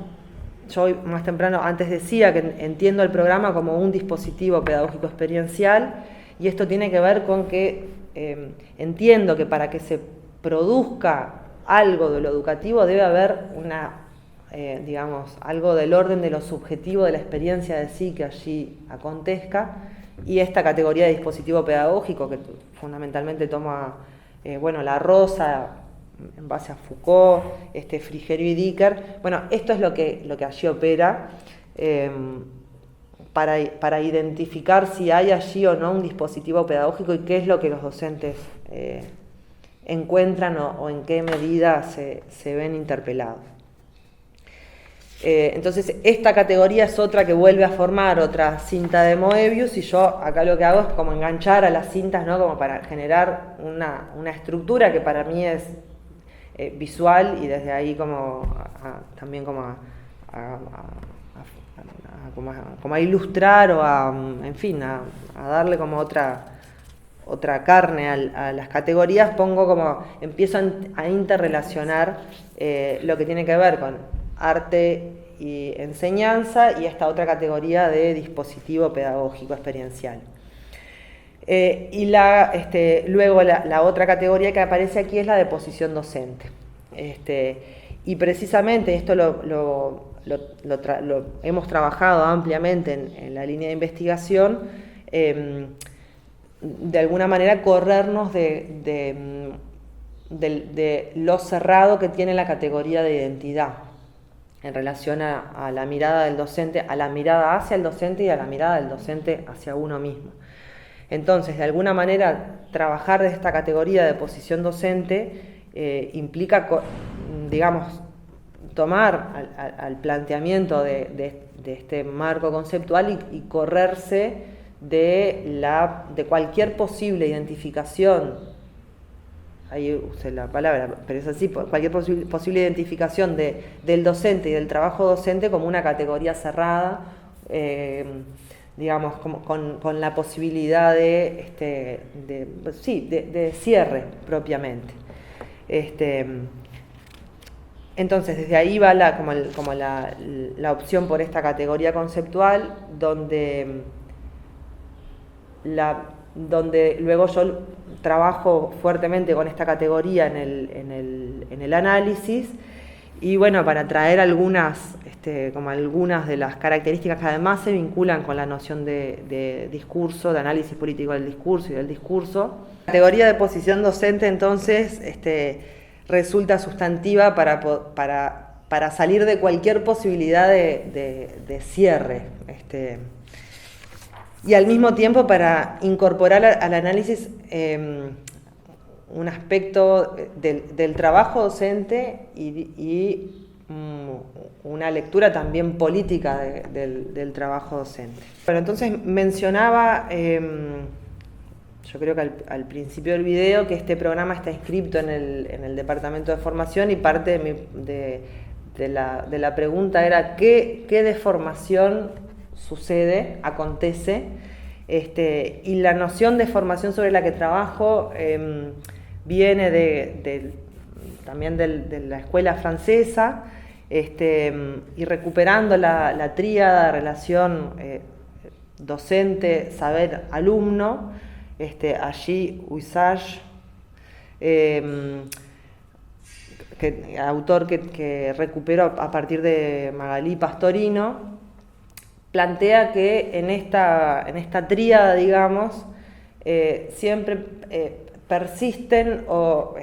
yo más temprano antes decía que entiendo el programa como un dispositivo pedagógico experiencial, y esto tiene que ver con que entiendo que para que se produzca algo de lo educativo debe haber digamos, algo del orden de lo subjetivo de la experiencia de sí que allí acontezca, y esta categoría de dispositivo pedagógico que fundamentalmente toma La Rosa en base a Foucault, Frigerio y Dicker. Bueno, esto es lo que allí opera para identificar si hay allí o no un dispositivo pedagógico y qué es lo que los docentes encuentran o en qué medida se ven interpelados. Entonces esta categoría es otra que vuelve a formar otra cinta de Moebius, y yo acá lo que hago es como enganchar a las cintas, ¿no? Como para generar una estructura que para mí es visual, y desde ahí también como a ilustrar o en fin, a darle como otra carne a las categorías. Empiezo a interrelacionar lo que tiene que ver con arte y enseñanza y esta otra categoría de dispositivo pedagógico experiencial. Y luego la otra categoría que aparece aquí es la de posición docente. Y precisamente esto lo hemos trabajado ampliamente en la línea de investigación, de alguna manera corrernos de lo cerrado que tiene la categoría de identidad en relación a la mirada del docente, a la mirada hacia el docente y a la mirada del docente hacia uno mismo. Entonces, de alguna manera, trabajar de esta categoría de posición docente implica, digamos, tomar al planteamiento de este marco conceptual y correrse de cualquier posible identificación. Ahí usé la palabra, pero es así, cualquier posible identificación del docente y del trabajo docente como una categoría cerrada, digamos, con la posibilidad de cierre propiamente. Entonces, desde ahí va la opción por esta categoría conceptual, donde luego yo trabajo fuertemente con esta categoría en el análisis, y bueno, para traer algunas de las características que además se vinculan con la noción de discurso, de análisis político del discurso y del discurso. La categoría de posición docente, entonces, resulta sustantiva para salir de cualquier posibilidad de cierre, y al mismo tiempo para incorporar al análisis un aspecto del trabajo docente y una lectura también política del trabajo docente. Bueno, entonces mencionaba, yo creo que al principio del video, que este programa está inscripto en el Departamento de Formación, y parte de la pregunta era ¿qué de formación acontece? Y la noción de formación sobre la que trabajo viene también de la escuela francesa, y recuperando la tríada de relación docente, saber, alumno, allí Huissage, autor que recupero a partir de Magalí Pastorino, plantea que en esta tríada, digamos, siempre persisten dos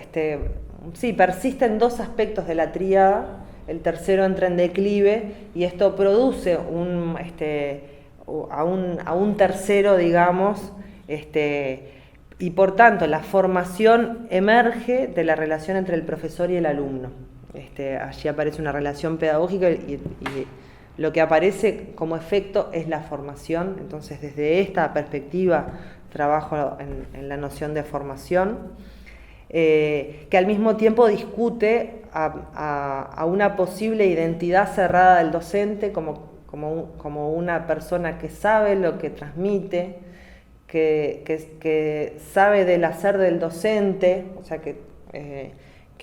aspectos de la tríada. El tercero entra en declive y esto produce a un tercero, digamos, y por tanto la formación emerge de la relación entre el profesor y el alumno. Allí aparece una relación pedagógica y lo que aparece como efecto es la formación. Entonces, desde esta perspectiva trabajo en la noción de formación, que al mismo tiempo discute a una posible identidad cerrada del docente como una persona que sabe lo que transmite, que sabe del hacer del docente, o sea, que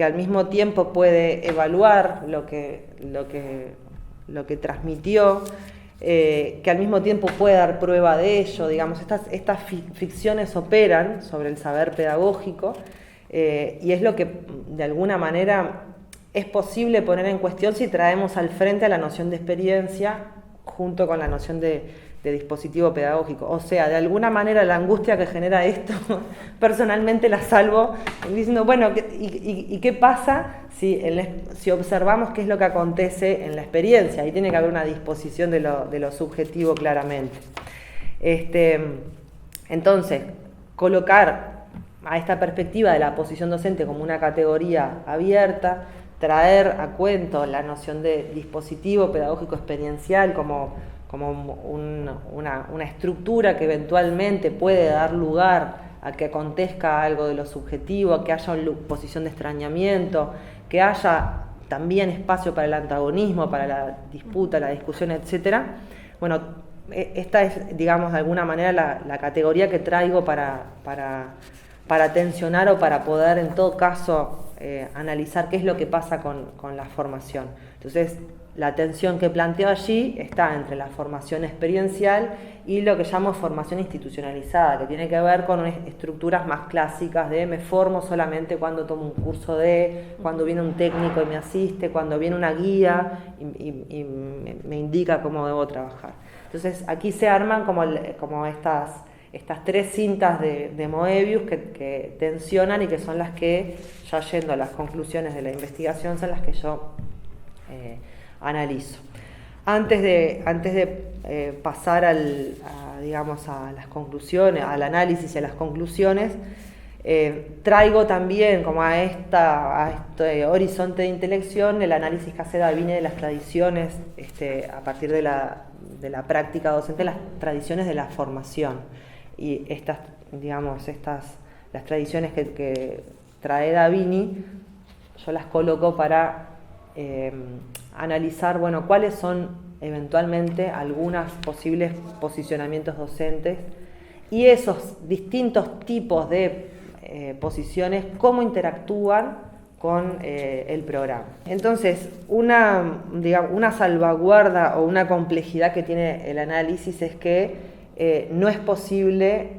al mismo tiempo puede evaluar lo que transmitió, que al mismo tiempo puede dar prueba de ello. Digamos, estas ficciones operan sobre el saber pedagógico y es lo que de alguna manera es posible poner en cuestión si traemos al frente a la noción de experiencia junto con la noción de dispositivo pedagógico. O sea, de alguna manera la angustia que genera esto, personalmente la salvo diciendo, bueno, ¿y qué pasa si observamos qué es lo que acontece en la experiencia? Ahí tiene que haber una disposición de lo subjetivo claramente. Entonces, colocar a esta perspectiva de la posición docente como una categoría abierta, traer a cuento la noción de dispositivo pedagógico experiencial como una estructura que eventualmente puede dar lugar a que acontezca algo de lo subjetivo, a que haya una posición de extrañamiento, que haya también espacio para el antagonismo, para la disputa, la discusión, etc. Bueno, esta es, digamos, de alguna manera la categoría que traigo para tensionar o para poder, en todo caso, analizar qué es lo que pasa con la formación. Entonces, la tensión que planteo allí está entre la formación experiencial y lo que llamo formación institucionalizada, que tiene que ver con estructuras más clásicas de me formo solamente cuando tomo un curso cuando viene un técnico y me asiste, cuando viene una guía y me indica cómo debo trabajar. Entonces, aquí se arman como estas tres cintas de Moebius que tensionan y que son las que, ya yendo a las conclusiones de la investigación, son las que yo analizo. Antes de pasar a las conclusiones, al análisis y a las conclusiones, traigo también como a este horizonte de intelección el análisis que hace Davini de las tradiciones, a partir de la práctica docente, las tradiciones de la formación. Y las tradiciones que trae Davini, yo las coloco para analizar, bueno, cuáles son eventualmente algunos posibles posicionamientos docentes y esos distintos tipos de posiciones, cómo interactúan con el programa. Entonces, una salvaguarda o una complejidad que tiene el análisis es que no es posible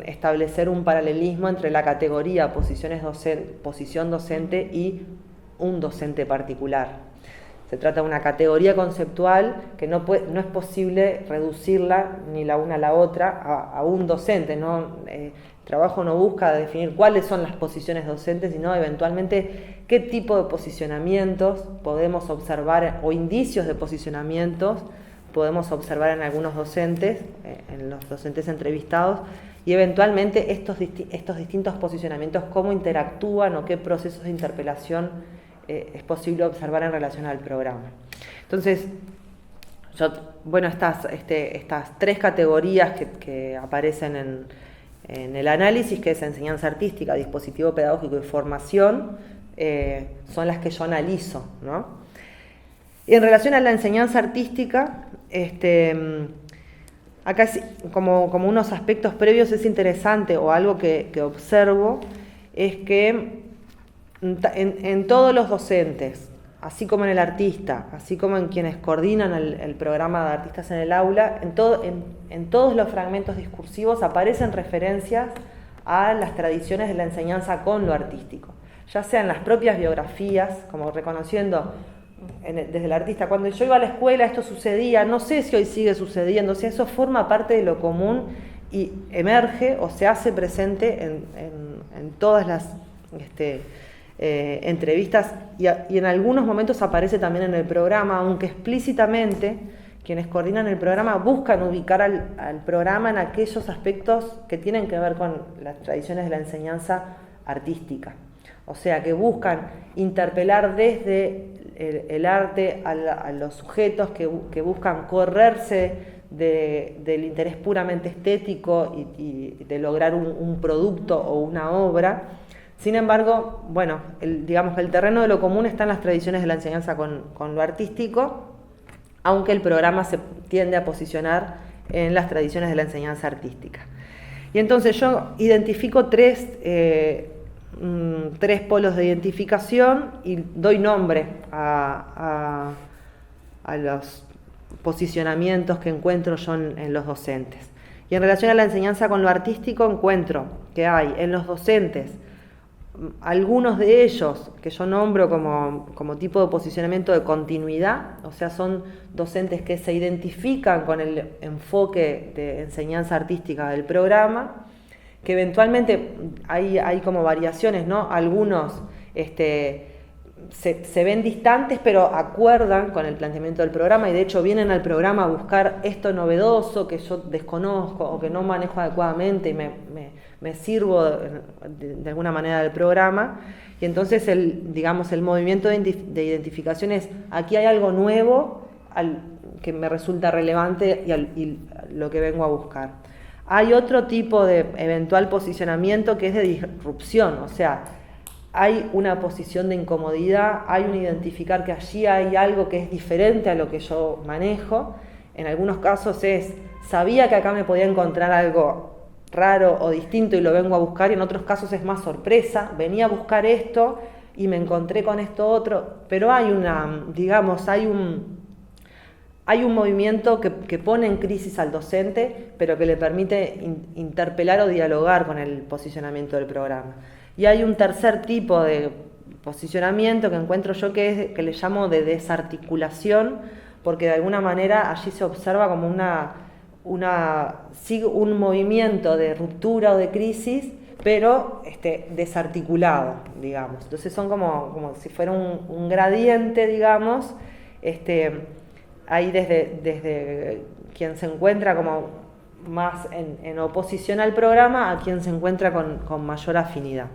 establecer un paralelismo entre la categoría posición docente y un docente particular. Se trata de una categoría conceptual que no es posible reducirla ni la una a la otra a un docente, ¿no? El trabajo no busca definir cuáles son las posiciones docentes, sino eventualmente qué tipo de posicionamientos podemos observar o indicios de posicionamientos podemos observar en algunos docentes, en los docentes entrevistados, y eventualmente estos distintos posicionamientos, cómo interactúan o qué procesos de interpelación es posible observar en relación al programa. Entonces, estas tres categorías que aparecen en el análisis, que es enseñanza artística, dispositivo pedagógico y formación, son las que yo analizo, ¿no? Y en relación a la enseñanza artística, acá como unos aspectos previos es interesante, o algo que observo, es que en todos los docentes, así como en el artista, así como en quienes coordinan el programa de artistas en el aula, en todos los fragmentos discursivos aparecen referencias a las tradiciones de la enseñanza con lo artístico, ya sea en las propias biografías, como reconociendo desde el artista, cuando yo iba a la escuela esto sucedía, no sé si hoy sigue sucediendo, o sea, eso forma parte de lo común y emerge o se hace presente en todas las entrevistas y en algunos momentos aparece también en el programa, aunque explícitamente quienes coordinan el programa buscan ubicar al programa en aquellos aspectos que tienen que ver con las tradiciones de la enseñanza artística. O sea, que buscan interpelar desde el arte a los sujetos que buscan correrse del interés puramente estético y de lograr un producto o una obra. Sin embargo, bueno, digamos que el terreno de lo común está en las tradiciones de la enseñanza con lo artístico, aunque el programa se tiende a posicionar en las tradiciones de la enseñanza artística. Y entonces yo identifico tres polos de identificación y doy nombre a posicionamientos que encuentro yo en los docentes. Y en relación a la enseñanza con lo artístico, encuentro que hay en los docentes algunos de ellos que yo nombro como tipo de posicionamiento de continuidad, o sea, son docentes que se identifican con el enfoque de enseñanza artística del programa, que eventualmente hay como variaciones, ¿no? Algunos se ven distantes, pero acuerdan con el planteamiento del programa y de hecho vienen al programa a buscar esto novedoso que yo desconozco o que no manejo adecuadamente y me sirvo de alguna manera del programa. Y entonces el movimiento de identificación es: aquí hay algo nuevo que me resulta relevante y lo que vengo a buscar. Hay otro tipo de eventual posicionamiento que es de disrupción, o sea, hay una posición de incomodidad, hay un identificar que allí hay algo que es diferente a lo que yo manejo. En algunos casos sabía que acá me podía encontrar algo raro o distinto y lo vengo a buscar, y en otros casos es más sorpresa, venía a buscar esto y me encontré con esto otro, pero hay un movimiento que pone en crisis al docente, pero que le permite interpelar o dialogar con el posicionamiento del programa. Y hay un tercer tipo de posicionamiento que encuentro yo que le llamo de desarticulación, porque de alguna manera allí se observa como un movimiento de ruptura o de crisis, pero desarticulado, digamos. Entonces son como si fuera un gradiente, digamos, ahí desde quien se encuentra como más en oposición al programa a quien se encuentra con mayor afinidad.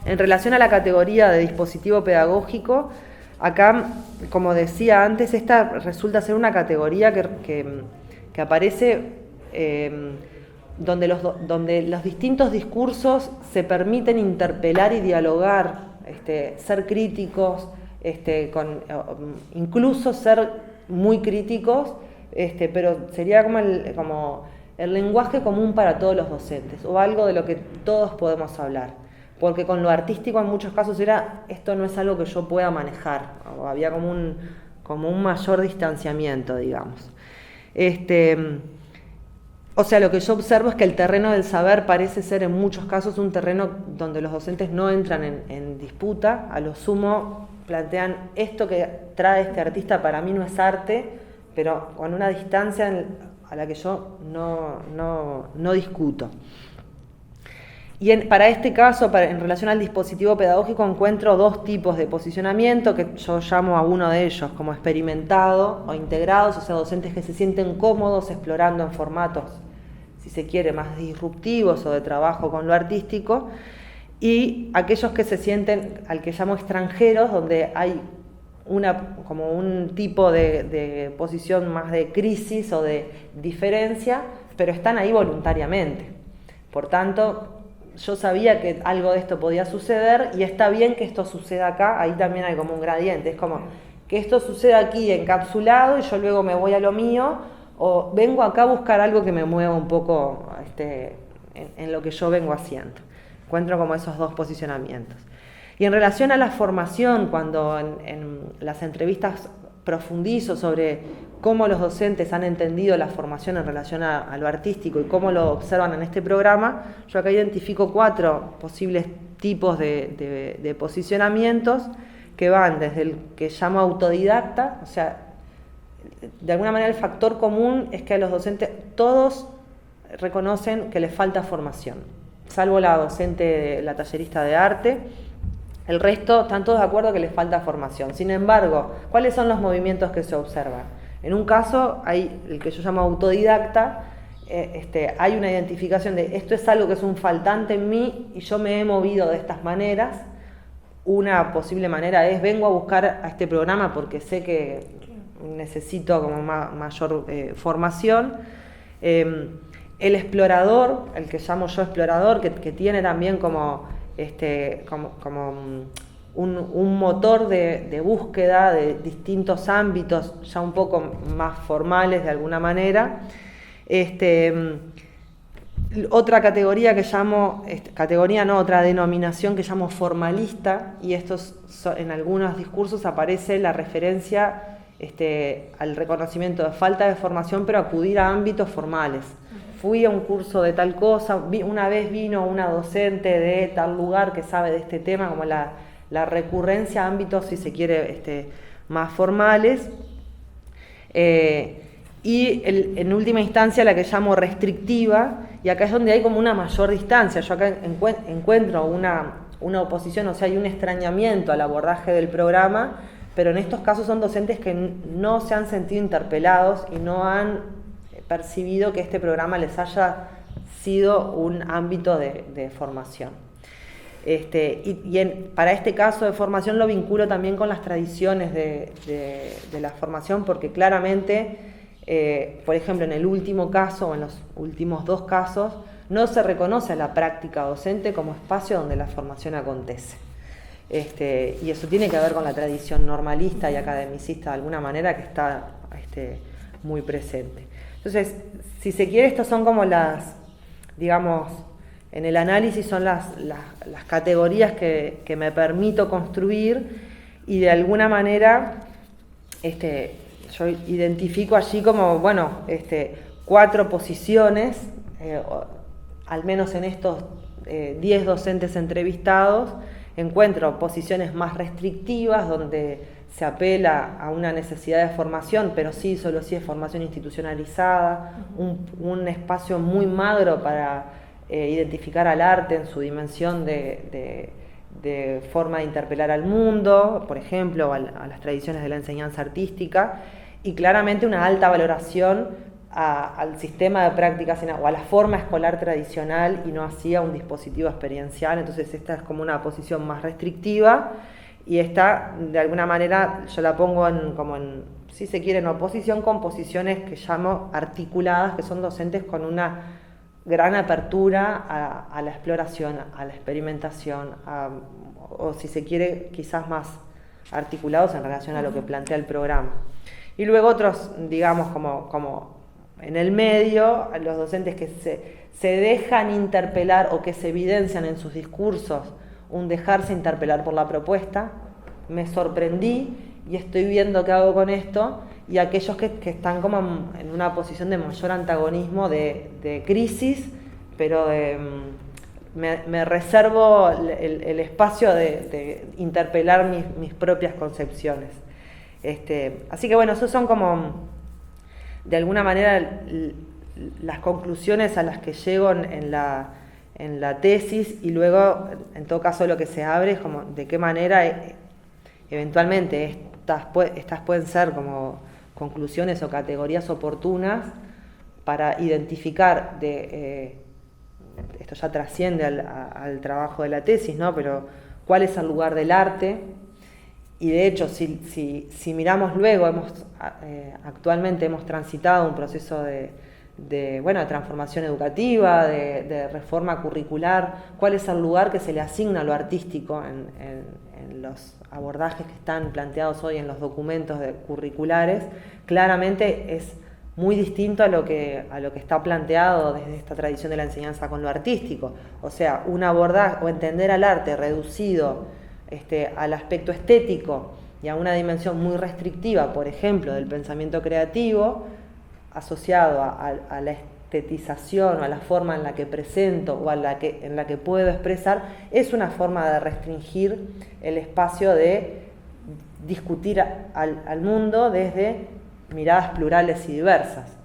En relación a la categoría de dispositivo pedagógico, acá, como decía antes, esta resulta ser una categoría que aparece donde los distintos discursos se permiten interpelar y dialogar, ser críticos, incluso ser muy críticos, pero sería como el lenguaje común para todos los docentes, o algo de lo que todos podemos hablar. Porque con lo artístico en muchos casos esto no es algo que yo pueda manejar, o había como un mayor distanciamiento, digamos. O sea, lo que yo observo es que el terreno del saber parece ser en muchos casos un terreno donde los docentes no entran en disputa, a lo sumo plantean: esto que trae este artista para mí no es arte, pero con una distancia a la que yo no discuto. Y para este caso, en relación al dispositivo pedagógico, encuentro dos tipos de posicionamiento que yo llamo a uno de ellos como experimentado o integrados, o sea, docentes que se sienten cómodos explorando en formatos, si se quiere, más disruptivos o de trabajo con lo artístico, y aquellos que se sienten, al que llamo extranjeros, donde hay como un tipo de posición más de crisis o de diferencia, pero están ahí voluntariamente. Por tanto, yo sabía que algo de esto podía suceder y está bien que esto suceda acá. Ahí también hay como un gradiente, es como que esto suceda aquí encapsulado y yo luego me voy a lo mío, o vengo acá a buscar algo que me mueva un poco en lo que yo vengo haciendo. Encuentro como esos dos posicionamientos. Y en relación a la formación, cuando en las entrevistas profundizo sobre cómo los docentes han entendido la formación en relación a lo artístico y cómo lo observan en este programa, yo acá identifico 4 posibles tipos de posicionamientos que van desde el que llamo autodidacta, o sea, de alguna manera el factor común es que a los docentes todos reconocen que les falta formación, salvo la docente, la tallerista de arte. El resto están todos de acuerdo que les falta formación. Sin embargo, ¿cuáles son los movimientos que se observan? En un caso, hay el que yo llamo autodidacta, hay una identificación de esto es algo que es un faltante en mí y yo me he movido de estas maneras. Una posible manera es: vengo a buscar a este programa porque sé que necesito como mayor formación. El explorador, el que llamo yo explorador, que tiene también como un motor de búsqueda de distintos ámbitos, ya un poco más formales de alguna manera. Otra categoría que llamo, otra denominación que llamo formalista, y en algunos discursos aparece la referencia al reconocimiento de falta de formación, pero acudir a ámbitos formales. Fui a un curso de tal cosa, una vez vino una docente de tal lugar que sabe de este tema, como la recurrencia a ámbitos, si se quiere, más formales. Y en última instancia la que llamo restrictiva, y acá es donde hay como una mayor distancia. Yo acá encuentro una oposición, o sea, hay un extrañamiento al abordaje del programa, pero en estos casos son docentes que no se han sentido interpelados y no han percibido que este programa les haya sido un ámbito de formación. Para este caso de formación lo vinculo también con las tradiciones de la formación, porque claramente, por ejemplo, en el último caso o en los últimos 2 casos, no se reconoce a la práctica docente como espacio donde la formación acontece. Y eso tiene que ver con la tradición normalista y academicista de alguna manera que está muy presente. Entonces, si se quiere, estas son como digamos, en el análisis son las categorías que me permito construir, y de alguna manera yo identifico allí como, bueno, 4 posiciones, al menos en estos 10 docentes entrevistados, encuentro posiciones más restrictivas, donde se apela a una necesidad de formación, pero solo si es formación institucionalizada, un espacio muy magro para identificar al arte en su dimensión de forma de interpelar al mundo, por ejemplo, a las tradiciones de la enseñanza artística, y claramente una alta valoración al sistema de prácticas o a la forma escolar tradicional, y no así a un dispositivo experiencial. Entonces esta es como una posición más restrictiva, y esta, de alguna manera, yo la pongo si se quiere, en oposición con posiciones que llamo articuladas, que son docentes con una gran apertura a la exploración, a la experimentación, o si se quiere, quizás más articulados en relación a lo que plantea el programa. Y luego otros, digamos, como en el medio, los docentes que se dejan interpelar o que se evidencian en sus discursos un dejarse interpelar por la propuesta. Me sorprendí y estoy viendo qué hago con esto, y aquellos que están como en una posición de mayor antagonismo, de crisis, pero me reservo el espacio de interpelar mis propias concepciones. Así que bueno, esos son como, de alguna manera, las conclusiones a las que llego en la tesis, y luego, en todo caso, lo que se abre es como de qué manera eventualmente estas pueden ser como conclusiones o categorías oportunas para identificar esto ya trasciende al trabajo de la tesis, ¿no? Pero cuál es el lugar del arte. Y de hecho, si miramos luego, actualmente hemos transitado un proceso de transformación educativa, de reforma curricular. ¿Cuál es el lugar que se le asigna a lo artístico en los abordajes que están planteados hoy en los documentos curriculares? Claramente es muy distinto a lo que está planteado desde esta tradición de la enseñanza con lo artístico. O sea, un abordaje o entender al arte reducido al aspecto estético y a una dimensión muy restrictiva, por ejemplo, del pensamiento creativo, asociado a la estetización o a la forma en la que presento o en la que puedo expresar, es una forma de restringir el espacio de discutir al mundo desde miradas plurales y diversas.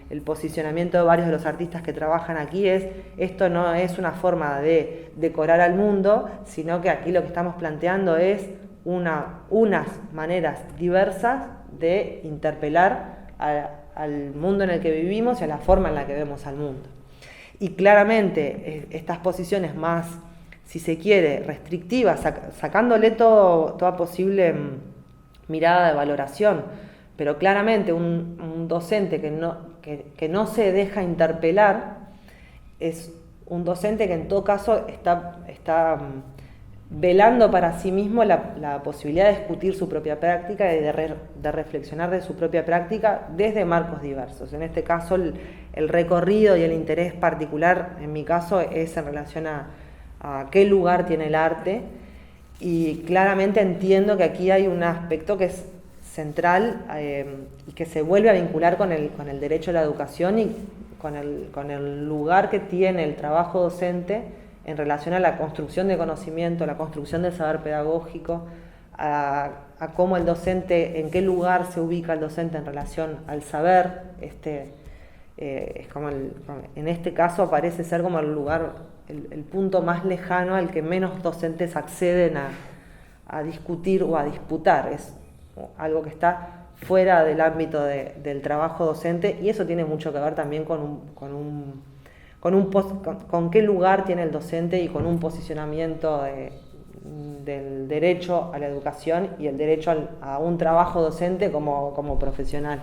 El posicionamiento de varios de los artistas que trabajan aquí esto no es una forma de decorar al mundo, sino que aquí lo que estamos planteando es unas maneras diversas de interpelar al mundo en el que vivimos y a la forma en la que vemos al mundo. Y claramente estas posiciones más, si se quiere, restrictivas, sacándole toda posible mirada de valoración, pero claramente un docente que no se deja interpelar es un docente que en todo caso está velando para sí mismo la posibilidad de discutir su propia práctica y de reflexionar de su propia práctica desde marcos diversos. En este caso, el recorrido y el interés particular, en mi caso, es en relación a qué lugar tiene el arte, y claramente entiendo que aquí hay un aspecto que central y que se vuelve a vincular con el derecho a la educación y con el lugar que tiene el trabajo docente en relación a la construcción de conocimiento, la construcción del saber pedagógico, a cómo el docente, en qué lugar se ubica el docente en relación al saber. Es como en este caso parece ser como el lugar, el punto más lejano al que menos docentes acceden a discutir o a disputar. Es algo que está fuera del ámbito del trabajo docente, y eso tiene mucho que ver también con qué lugar tiene el docente y con un posicionamiento del derecho a la educación y el derecho a un trabajo docente como profesional.